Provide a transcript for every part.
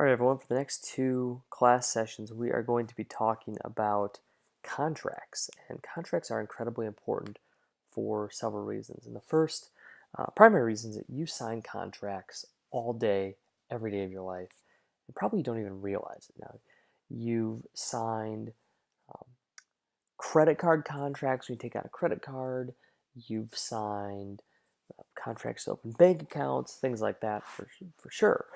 All right, everyone, for the next two class sessions, we are going to be talking about contracts. And contracts are incredibly important for several reasons. And the first primary reason is that you sign contracts all day, every day of your life, and probably don't even realize it now. You've signed um, credit card contracts when you take out a credit card, you've signed contracts to open bank accounts, things like that for sure.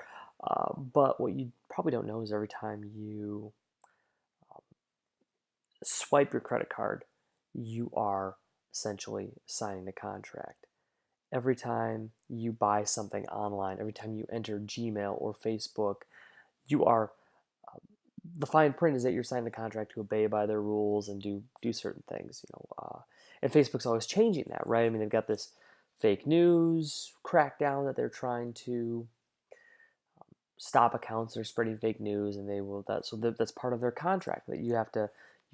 But what you probably don't know is every time you um, swipe your credit card, you are essentially signing a contract. Every time you buy something online, every time you enter Gmail or Facebook, you are um, the fine print is that you're signing a contract to obey by their rules and do certain things. And Facebook's always changing that, right? I mean, they've got this fake news crackdown that they're trying to stop accounts that are spreading fake news, and they will that's part of their contract that you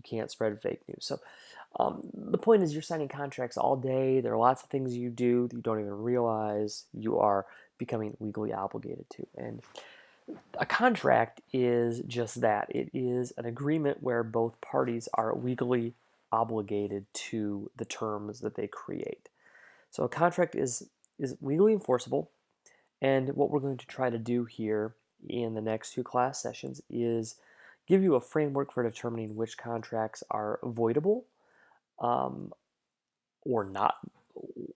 can't spread fake news. So the point is, you're signing contracts all day. There are lots of things you do that you don't even realize you are becoming legally obligated to. And a contract is just that. It is an agreement where both parties are legally obligated to the terms that they create. So a contract is legally enforceable. And what we're going to try to do here in the next two class sessions is give you a framework for determining which contracts are voidable um, or not,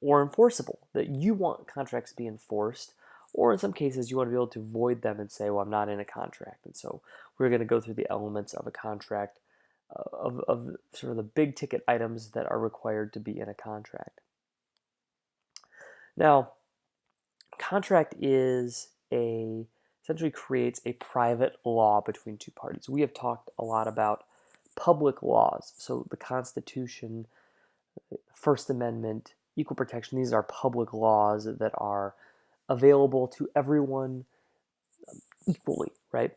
or enforceable, that you want contracts to be enforced, or in some cases you want to be able to void them and say, well, I'm not in a contract. And so we're going to go through the elements of a contract, of sort of the big ticket items that are required to be in a contract. Now, contract essentially creates a private law between two parties. We have talked a lot about public laws. So the Constitution, First Amendment, equal protection, these are public laws that are available to everyone equally, right?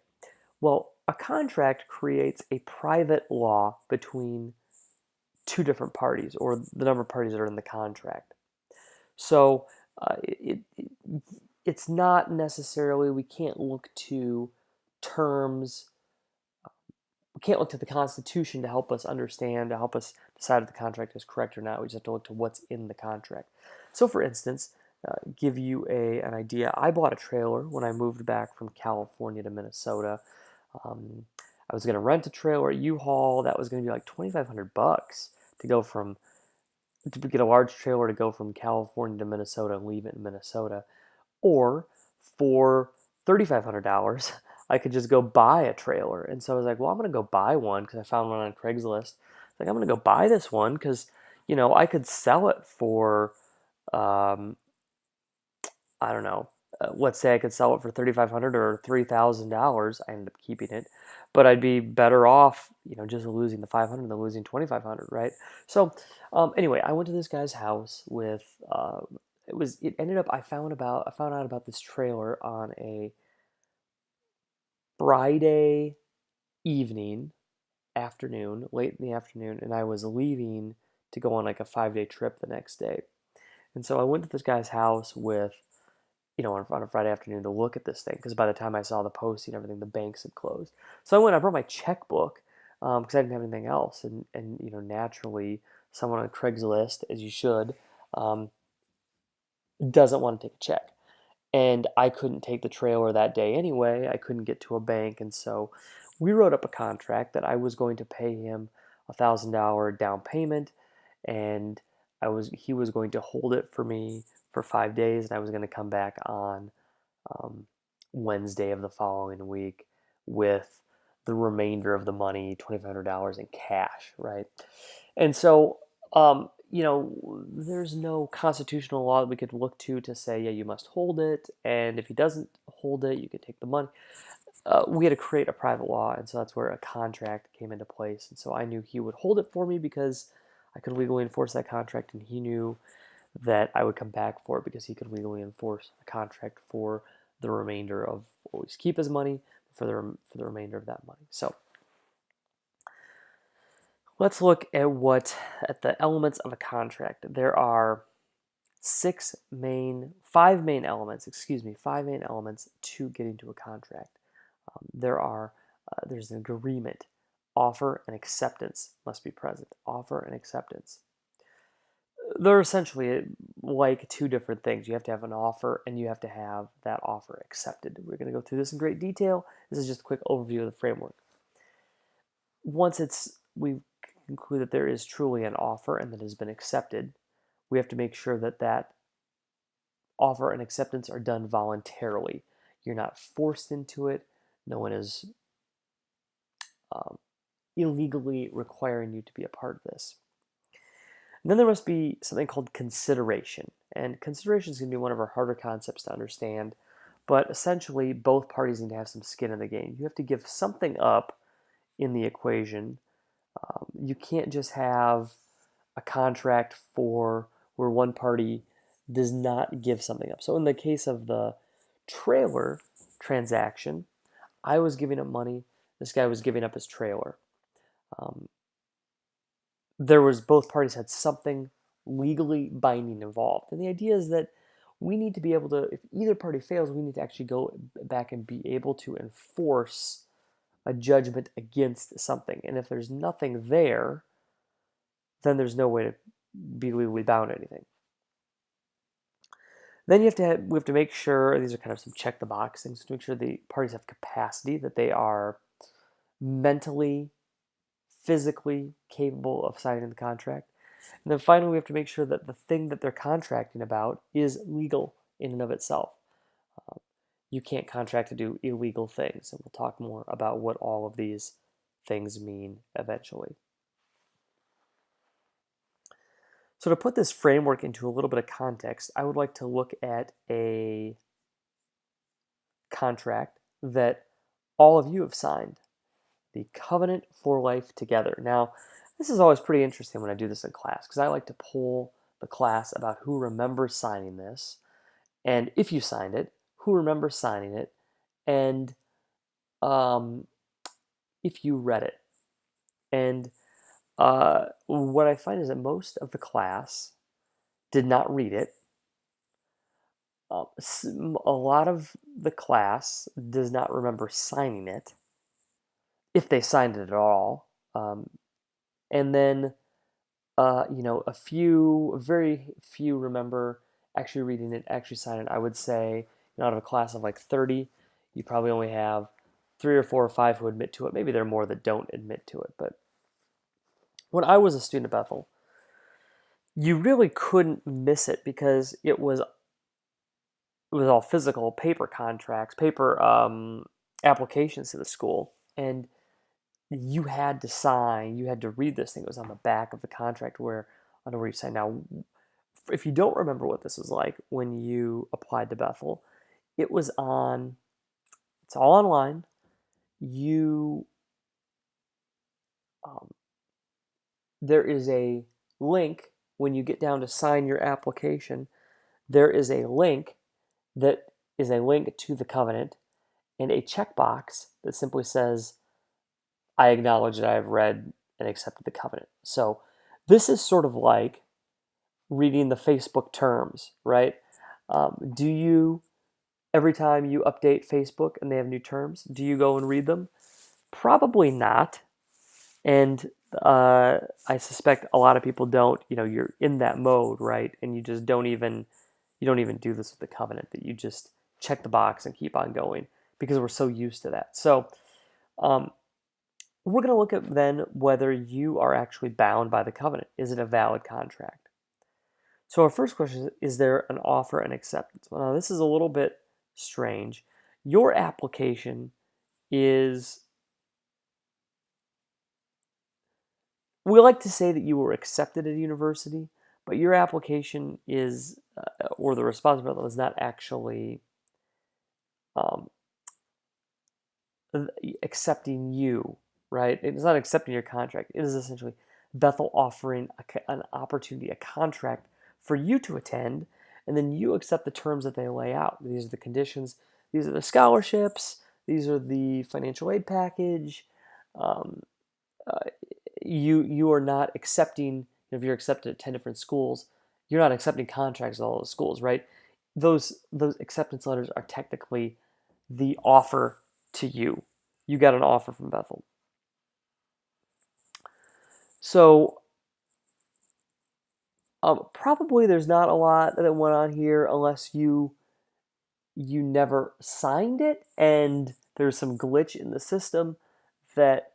Well, a contract creates a private law between two different parties, or the number of parties that are in the contract. So it's not necessarily, we can't look to terms, we can't look to the Constitution to help us understand, to help us decide if the contract is correct or not. We just have to look to what's in the contract. So for instance, give you an idea, I bought a trailer when I moved back from California to Minnesota. I was going to rent a trailer at U-Haul. That was going to be like $2,500 to go from to get a large trailer to go from California to Minnesota and leave it in Minnesota. Or for $3,500, I could just go buy a trailer. And so I was like, well, I'm going to go buy one because I found one on Craigslist. Like, I'm going to go buy this one because, I could sell it for, um, I don't know, let's say I could sell it for $3,500 or $3,000. I ended up keeping it, but I'd be better off, just losing the 500 than losing 2,500, right? So, anyway, I went to this guy's house with. It ended up I found out about this trailer on a Friday evening, late in the afternoon, and I was leaving to go on like a 5-day trip the next day. And so I went to this guy's house with, on a Friday afternoon to look at this thing, because by the time I saw the posting and everything, the banks had closed. So I brought my checkbook, because I didn't have anything else, and naturally, someone on Craigslist, as you should, um, doesn't want to take a check. And I couldn't take the trailer that day anyway. I couldn't get to a bank, and so we wrote up a contract that I was going to pay him $1,000 down payment, and he was going to hold it for me for 5 days, and I was going to come back on um, Wednesday of the following week with the remainder of the money, $2,500 in cash, right? And so, there's no constitutional law that we could look to say, yeah, you must hold it, and if he doesn't hold it, you could take the money. We had to create a private law, and so that's where a contract came into place. And so I knew he would hold it for me because I could legally enforce that contract, and he knew that I would come back for it because he could legally enforce a contract for the remainder of, always keep his money for the remainder of that money. So let's look at the elements of a contract. There are five main elements to getting to a contract. There's an agreement. Offer and acceptance must be present. Offer and acceptance. They're essentially like two different things. You have to have an offer and you have to have that offer accepted. We're going to go through this in great detail. This is just a quick overview of the framework. Once we conclude that there is truly an offer and that has been accepted, we have to make sure that that offer and acceptance are done voluntarily. You're not forced into it. No one is illegally requiring you to be a part of this. And then there must be something called consideration. And consideration is going to be one of our harder concepts to understand. But essentially, both parties need to have some skin in the game. You have to give something up in the equation. You can't just have a contract for where one party does not give something up. So in the case of the trailer transaction, I was giving up money. This guy was giving up his trailer. Both parties had something legally binding involved. And the idea is that we need to be able to, if either party fails, we need to actually go back and be able to enforce a judgment against something. And if there's nothing there, then there's no way to be legally bound to anything. Then we have to make sure, these are kind of some check the box things, to make sure the parties have capacity, that they are mentally, physically capable of signing the contract. And then finally, we have to make sure that the thing that they're contracting about is legal in and of itself. You can't contract to do illegal things, and we'll talk more about what all of these things mean eventually. So to put this framework into a little bit of context, I would like to look at a contract that all of you have signed, the Covenant for Life Together. Now, this is always pretty interesting when I do this in class, because I like to poll the class about who remembers signing this, and if you signed it, who remembers signing it, and if you read it. And what I find is that most of the class did not read it. A lot of the class does not remember signing it, if they signed it at all. And then, very few remember actually reading it, actually signing it. I would say, out of a class of like 30, you probably only have 3 or 4 or 5 who admit to it. Maybe there are more that don't admit to it. But when I was a student at Bethel, you really couldn't miss it because it was all physical paper contracts, paper applications to the school, and you had to sign. You had to read this thing. It was on the back of the contract where you sign. Now, if you don't remember what this was like when you applied to Bethel, it was on. It's all online. There is a link when you get down to sign your application. There is a link that is a link to the covenant and a checkbox that simply says, I acknowledge that I have read and accepted the covenant. So this is sort of like reading the Facebook terms, right? Do you, every time you update Facebook and they have new terms, do you go and read them? Probably not. And I suspect a lot of people don't. You're in that mode, right? And you just don't even do this with the covenant, that you just check the box and keep on going because we're so used to that. So we're going to look at then whether you are actually bound by the covenant. Is it a valid contract? So our first question is there an offer and acceptance? Well, now this is a little bit strange. Your application is, we like to say that you were accepted at a university, but your application is, or the responsibility is not actually accepting you, right? It is not accepting your contract. It is essentially Bethel offering an opportunity, a contract for you to attend, and then you accept the terms that they lay out. These are the conditions. These are the scholarships. These are the financial aid package. You are not accepting. If you're accepted at 10 different schools, you're not accepting contracts at all those schools, right? Those acceptance letters are technically the offer to you. You got an offer from Bethel. So probably there's not a lot that went on here unless you never signed it and there's some glitch in the system that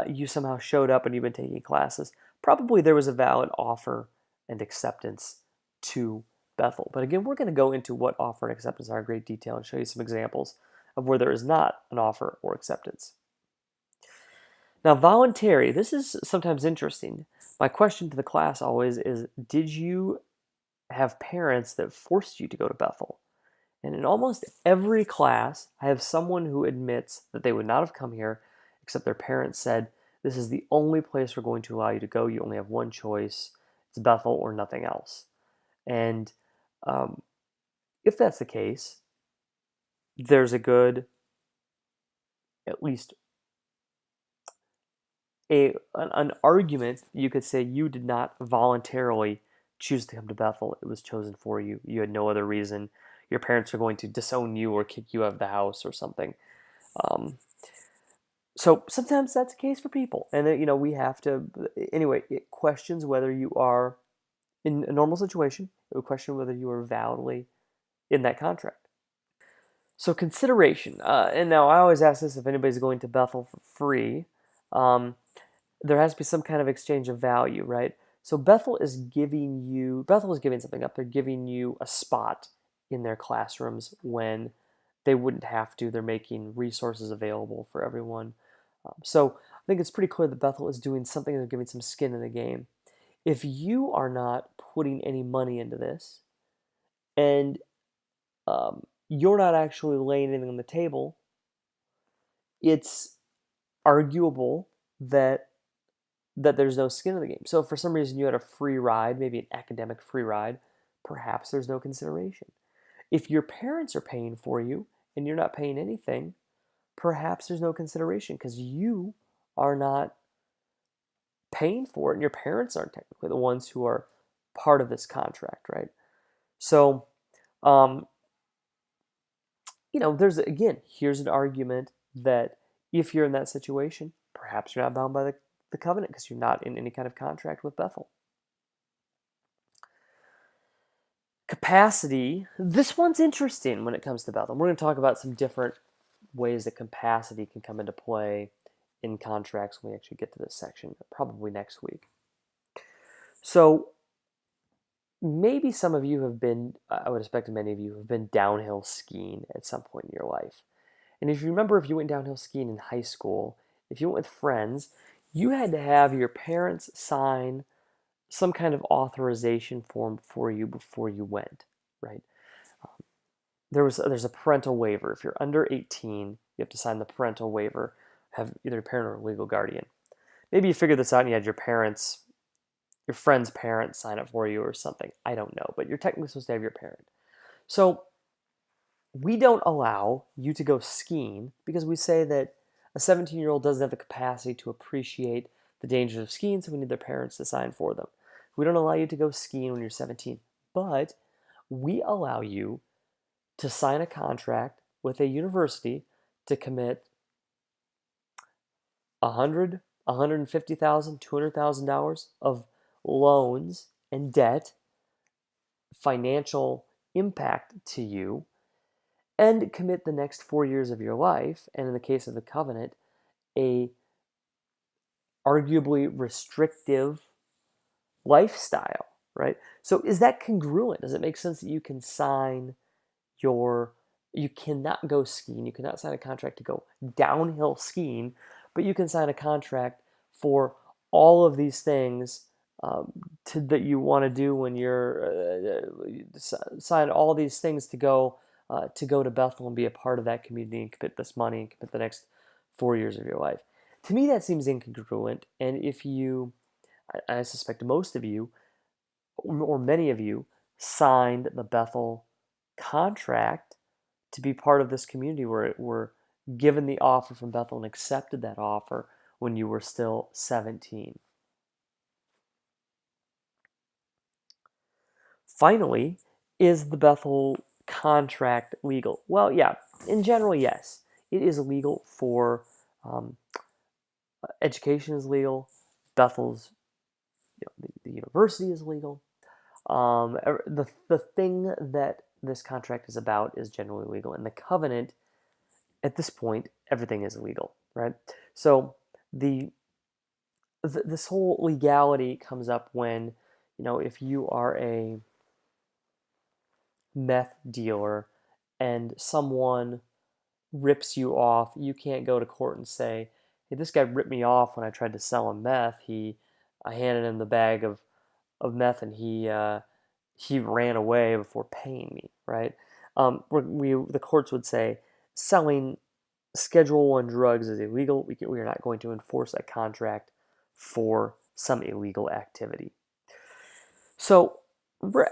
you somehow showed up and you've been taking classes. Probably there was a valid offer and acceptance to Bethel. But again, we're going to go into what offer and acceptance are in great detail and show you some examples of where there is not an offer or acceptance. Now, voluntary, this is sometimes interesting. My question to the class always is, did you have parents that forced you to go to Bethel? And in almost every class, I have someone who admits that they would not have come here except their parents said, this is the only place we're going to allow you to go. You only have one choice. It's Bethel or nothing else. And um, if that's the case, there's a good, at least an argument you could say you did not voluntarily choose to come to Bethel. It was chosen for you. You had no other reason. Your parents are going to disown you or kick you out of the house or something. So sometimes that's the case for people, and we have to. Anyway, it questions whether you are in a normal situation. It would question whether you are validly in that contract. So consideration, and now I always ask this if anybody's going to Bethel for free. Um, there has to be some kind of exchange of value, right? So Bethel is giving something up. They're giving you a spot in their classrooms when they wouldn't have to. They're making resources available for everyone. So I think it's pretty clear that Bethel is doing something. They're giving some skin in the game. If you are not putting any money into this and you're not actually laying anything on the table, it's arguable that there's no skin in the game. So if for some reason you had a free ride, maybe an academic free ride, perhaps there's no consideration. If your parents are paying for you and you're not paying anything, perhaps there's no consideration because you are not paying for it and your parents aren't technically the ones who are part of this contract, right? So, um, here's an argument that if you're in that situation, perhaps you're not bound by the covenant because you're not in any kind of contract with Bethel. Capacity, this one's interesting when it comes to Bethel. We're going to talk about some different ways that capacity can come into play in contracts when we actually get to this section, probably next week. So maybe some of you have been, I would expect many of you have been downhill skiing at some point in your life. And if you remember, if you went downhill skiing in high school, if you went with friends, you had to have your parents sign some kind of authorization form for you before you went, right? There's a parental waiver. If you're under 18, you have to sign the parental waiver, have either a parent or a legal guardian. Maybe you figured this out and you had your friend's parents sign it for you or something. I don't know, but you're technically supposed to have your parent. So we don't allow you to go skiing because we say that a 17-year-old doesn't have the capacity to appreciate the dangers of skiing, so we need their parents to sign for them. We don't allow you to go skiing when you're 17, but we allow you to sign a contract with a university to commit $100,000, $150,000, $200,000 of loans and debt, financial impact to you, and commit the next 4 years of your life, and in the case of the covenant, a arguably restrictive lifestyle, right? So is that congruent? Does it make sense that you can sign you cannot go skiing, you cannot sign a contract to go downhill skiing, but you can sign a contract for all of these things that you want to do when sign all these things to go to Bethel and be a part of that community and commit this money and commit the next 4 years of your life. To me, that seems incongruent. And I suspect most of you, or many of you, signed the Bethel contract to be part of this community where were given the offer from Bethel and accepted that offer when you were still 17. Finally, is the Bethel contract legal? Well, yeah, in general, yes. it is legal for education is legal. Bethel's, the university is legal. The thing that this contract is about is generally legal, and the covenant, at this point, everything is illegal, right? So the this whole legality comes up when, if you are a meth dealer and someone rips you off, you can't go to court and say, "Hey, this guy ripped me off when I tried to sell him meth. I handed him the bag of meth, and he ran away before paying me." Right? The courts would say selling Schedule One drugs is illegal. We are not going to enforce a contract for some illegal activity. So,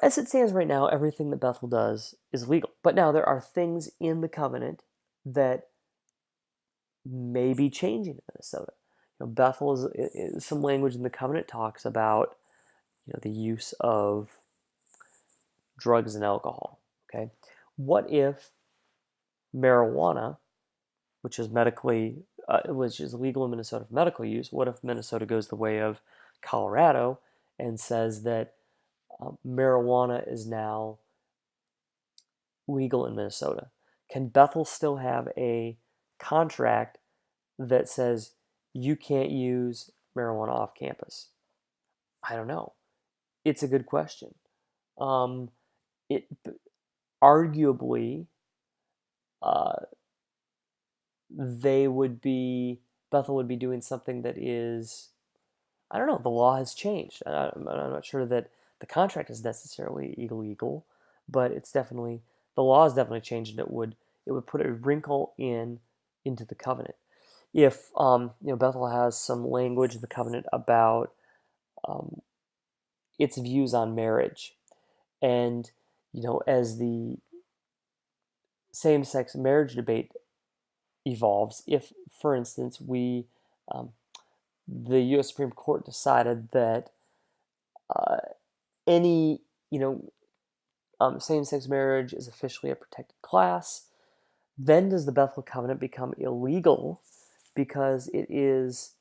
as it stands right now, everything that Bethel does is legal. But now there are things in the covenant that may be changing in Minnesota. Bethel is some language in the covenant talks about the use of drugs and alcohol. Okay, what if marijuana, which is legal in Minnesota for medical use? What if Minnesota goes the way of Colorado and says that marijuana is now legal in Minnesota? Can Bethel still have a contract that says you can't use marijuana off campus? I don't know. It's a good question. It arguably uh, they would be Bethel would be doing something that is, I don't know. The law has changed. I'm not sure that the contract is necessarily illegal, but the law has definitely changed, and it would put a wrinkle into the covenant. If Bethel has some language in the covenant about um, its views on marriage, and as the same-sex marriage debate evolves, if, for instance, um, the U.S. Supreme Court decided that uh, any same-sex marriage is officially a protected class, then does the Bethel Covenant become illegal because it is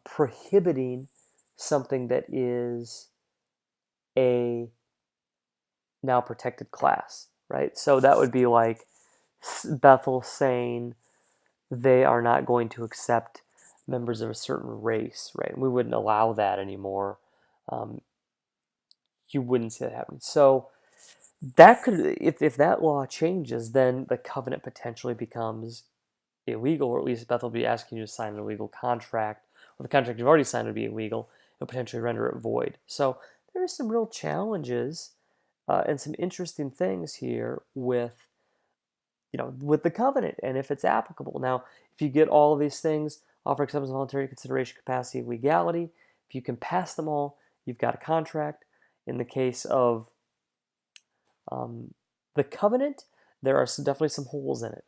prohibiting something that is a now protected class, right? So that would be like Bethel saying they are not going to accept members of a certain race, right? We wouldn't allow that anymore. Um, you wouldn't see that happening. So that could, if that law changes, then the covenant potentially becomes illegal, or at least Bethel will be asking you to sign an illegal contract, or the contract you've already signed would be illegal. It'll potentially render it void. So there are some real challenges and some interesting things here with the covenant and if it's applicable. Now, if you get all of these things, offer, acceptance, voluntary, consideration, capacity, legality, if you can pass them all, you've got a contract. In the case of the covenant, there are definitely some holes in it,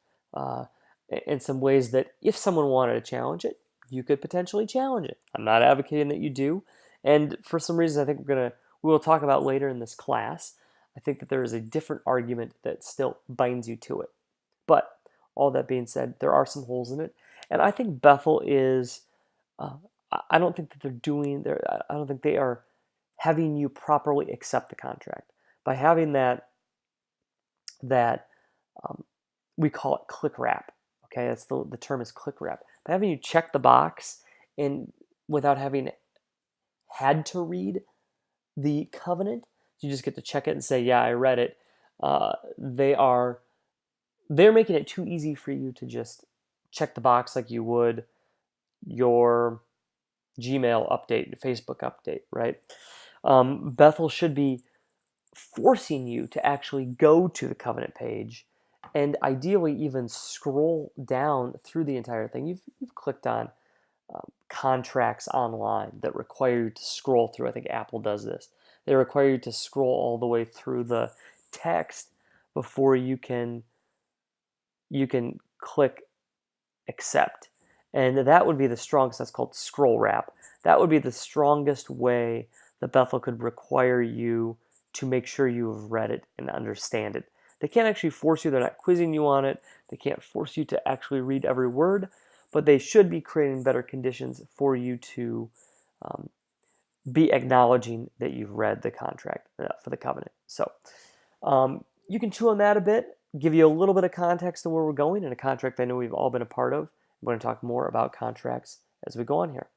and some ways that if someone wanted to challenge it, you could potentially challenge it. I'm not advocating that you do, and for some reasons, I think we will talk about later in this class. I think that there is a different argument that still binds you to it. But all that being said, there are some holes in it, and I think Bethel is. Uh, I don't think that I don't think they are having you properly accept the contract by having that we call it click wrap. Okay, that's the term is click wrap. By having you check the box and without having had to read the covenant, you just get to check it and say, "Yeah, I read it." They're making it too easy for you to just check the box like you would your Gmail update, Facebook update, right? Bethel should be forcing you to actually go to the covenant page and ideally even scroll down through the entire thing. You've clicked on contracts online that require you to scroll through. I think Apple does this. They require you to scroll all the way through the text before you can click accept. And that would be the strongest. That's called scroll wrap. That would be the strongest way that Bethel could require you to make sure you have read it and understand it. They can't actually force you. They're not quizzing you on it. They can't force you to actually read every word, but they should be creating better conditions for you to um, be acknowledging that you've read the contract for the covenant. So you can chew on that a bit, give you a little bit of context on where we're going in a contract I know we've all been a part of. I'm going to talk more about contracts as we go on here.